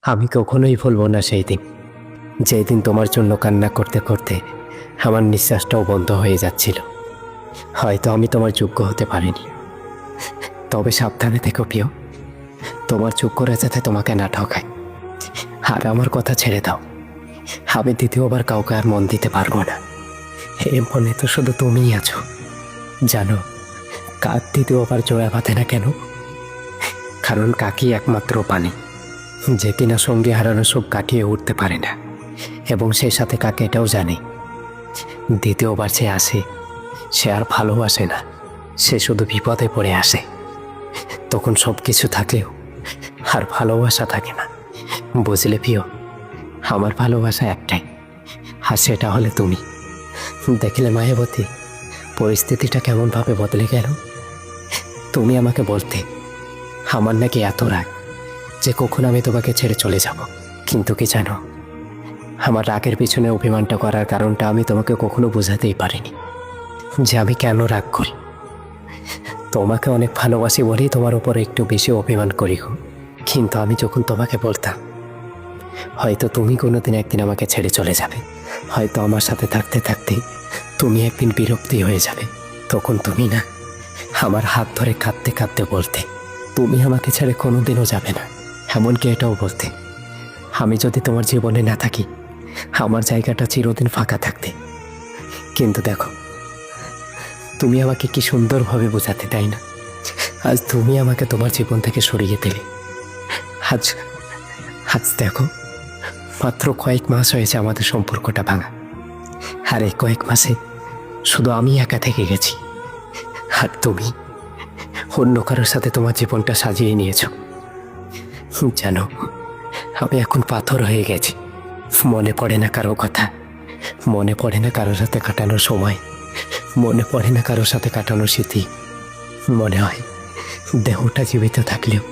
আমি কখনোই ভুলবো না সেই দিন, যেই দিন তোমার জন্য কান্না করতে করতে আমার নিঃশ্বাসটাও বন্ধ হয়ে যাচ্ছিল। হয়তো আমি তোমার যোগ্য হতে পারিনি, তবে সাবধানে থেকো প্রিয়। তোমার যোগ্যরা যাতে তোমাকে না ঠকায়। আর আমার কথা ছেড়ে দাও, আমি দ্বিতীয়বার কাউকে আর মন দিতে পারবো না। এ মনে তো শুধু তুমিই আছো। জানো কাক দ্বিতীয়বার জোড়া বাঁধে না কেন? কারণ কাকই একমাত্র পানি যে কিনা সঙ্গে হারানো সব কাটিয়ে উঠতে পারে না, এবং সেই সাথে কাকে এটাও জানে দ্বিতীয়বার সে আসে, সে আর ভালোবাসে না, সে শুধু বিপদে পড়ে আসে। তখন সব কিছু থাকলেও আর ভালোবাসা থাকে না। বুঝলে প্রিয়, আমার ভালোবাসা একটাই, আর সেটা হলে তুমি। দেখলে মায়াবতী, পরিস্থিতিটা কেমনভাবে বদলে গেল। তুমি আমাকে বলতে আমার নাকি এত রাগ যে কখন আমি তোমাকে ছেড়ে চলে যাব। কিন্তু কি জানো, আমার রাগের পিছনে অভিমানটা করার কারণটা আমি তোমাকে কখনো বোঝাতেই পারিনি, যে আমি কেন রাগ করি। তোমাকে অনেক ভালোবাসি বলেই তোমার উপর একটু বেশি অভিমান করি। কিন্তু আমি যখন তোমাকে বলতাম হয়তো তুমি কোনোদিন একদিন আমাকে ছেড়ে চলে যাবে, হয়তো আমার সাথে থাকতে থাকতে তুমি একদিন বিরক্তি হয়ে যাবে, তখন তুমি না আমার হাত ধরে কাঁদতে কাঁদতে বলতে তুমি আমাকে ছেড়ে কোনোদিনও যাবে না। এমনকি এটাও বলতে আমি যদি তোমার জীবনে না থাকি আমার জায়গাটা চিরদিন ফাঁকা থাকতে। কিন্তু দেখো, তুমি আমাকে কি সুন্দরভাবে বোঝাতে, তাই না? আজ তুমি আমাকে তোমার জীবন থেকে সরিয়ে দিলে। আজ আজ দেখো, মাত্র কয়েক মাস হয়েছে আমাদের সম্পর্কটা ভাঙা, আর এই কয়েক মাসে শুধু আমি একা থেকে গেছি, আর তুমি অন্য কারোর সাথে তোমার জীবনটা সাজিয়ে নিয়েছো। জানো, আমি এখন পাথর হয়ে গেছি। মনে পড়ে না কারো কথা, মনে পড়ে না কারোর সাথে কাটানোর সময়, মনে পড়ে না কারোর সাথে কাটানোর স্মৃতি। মনে হয় দেহটা জীবিত থাকলেও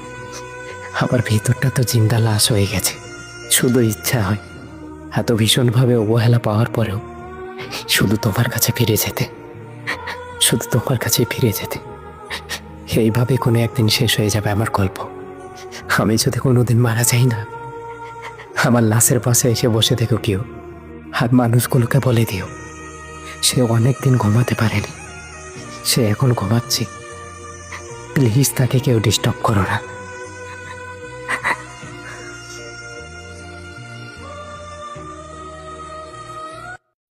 আমার ভিতরটা তো জিন্দা লাশ হয়ে গেছে। শুধু ইচ্ছা হয় এত ভীষণভাবে অবহেলা পাওয়ার পরেও শুধু তোমার কাছে ফিরে যেতে, শুধু তোমার কাছেই ফিরে যেতে। এইভাবে কোনো একদিন শেষ হয়ে যাবে আমার গল্প। আমি যদি কোনোদিন মারা যাই না, আমার লাশের পাশে এসে বসে থেকো কেউ, আর মানুষগুলোকে বলে দিও সে অনেকদিন ঘুমাতে পারেনি, সে এখন ঘুমাচ্ছে। প্লিজ তাকে কেউ ডিস্টার্ব করো না।